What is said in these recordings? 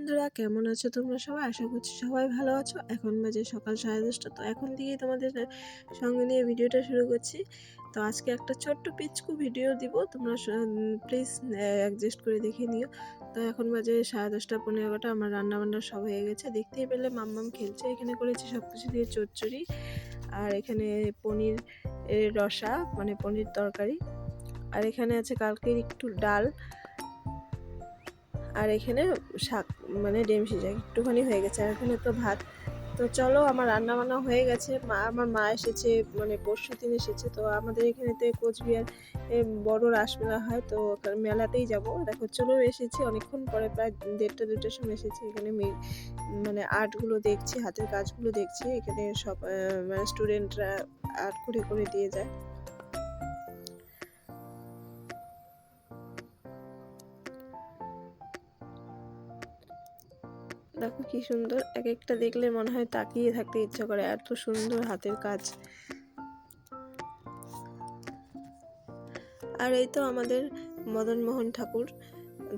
বন্ধুরা, কেমন আছো তোমরা সবাই? আশা করছি সবাই ভালো আছো। এখন বাজে সকাল 10:30। তো এখন থেকেই তোমাদের সঙ্গে নিয়ে ভিডিওটা শুরু করছি। তো আজকে একটা ছোট্ট পিচকু ভিডিও দিব, তোমরা প্লিজ অ্যাডজাস্ট করে দেখে নিও। তো এখন বাজে 10:30, 15টা। আমার রান্না বান্না সব হয়ে গেছে, দেখতেই পেলে মাম্মাম খেলছে। এখানে করেছি সব কিছু দিয়ে চচ্চড়ি, আর এখানে পনির রসা মানে পনির তরকারি, আর এখানে আছে কালকের একটু ডাল, আর এখানে শাক মানে ডেম সিজা একটুখানি হয়ে গেছে। আর এখানে তো ভাত। তো চলো, আমার রান্না বান্না হয়ে গেছে। আমার মা এসেছে, মানে পরশুদিন এসেছে। তো আমাদের এখানেতে কোচবিহার বড় রাসমেলা হয়, তো মেলাতেই যাব। দেখো চলেও এসেছি অনেকক্ষণ পরে, প্রায় 1:30 2টার সময় এসেছি। এখানে মানে আর্টগুলো দেখছি, হাতের কাজগুলো দেখছি। এখানে সব মানে স্টুডেন্টরা আর্ট করে করে দিয়ে যায়। দেখো কি সুন্দর, এক একটা দেখলে মনে হয় তাকিয়ে থাকতে ইচ্ছা করে, এত সুন্দর হাতের কাজ। আর এই তো আমাদের মদনমোহন ঠাকুর।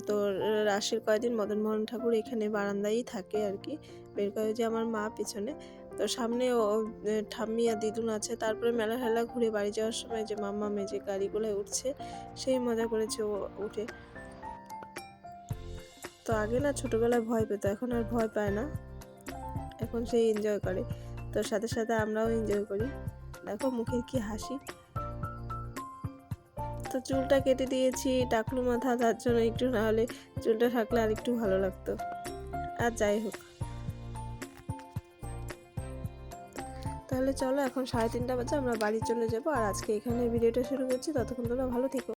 তো রাসের কয়েকদিন মদনমোহন ঠাকুর এখানে বারান্দায় থাকে আর কি। বের করে যে আমার মা পিছনে। তো সামনে ও ঠাম্মি আর দিদুন আছে। তারপরে মেলা ঠেলা ঘুরে বাড়ি যাওয়ার সময় যে মাম্মা মেজে গাড়িগুলোয় উঠছে, সেই মজা করেছে ও উঠে। তো আগে না ছোটবেলায় ভয় পেত, এখন আর ভয় পায় না, এখন সেই এনজয় করে। তো সাথে সাথে আমরাও এনজয় করি। দেখো মুখের কি হাসি। তো চুলটা কেটে দিয়েছি, টাকলু মাথা, তার জন্য একটু, না হলে চুলটা থাকলে আর একটু ভালো লাগতো। আর যাই হোক, তাহলে চলো, এখন 3:30 বাজে, আমরা বাড়ি চলে যাবো। আর আজকে এখানে ভিডিওটা শুরু করছি। ততক্ষণ তোমরা ভালো থেকো।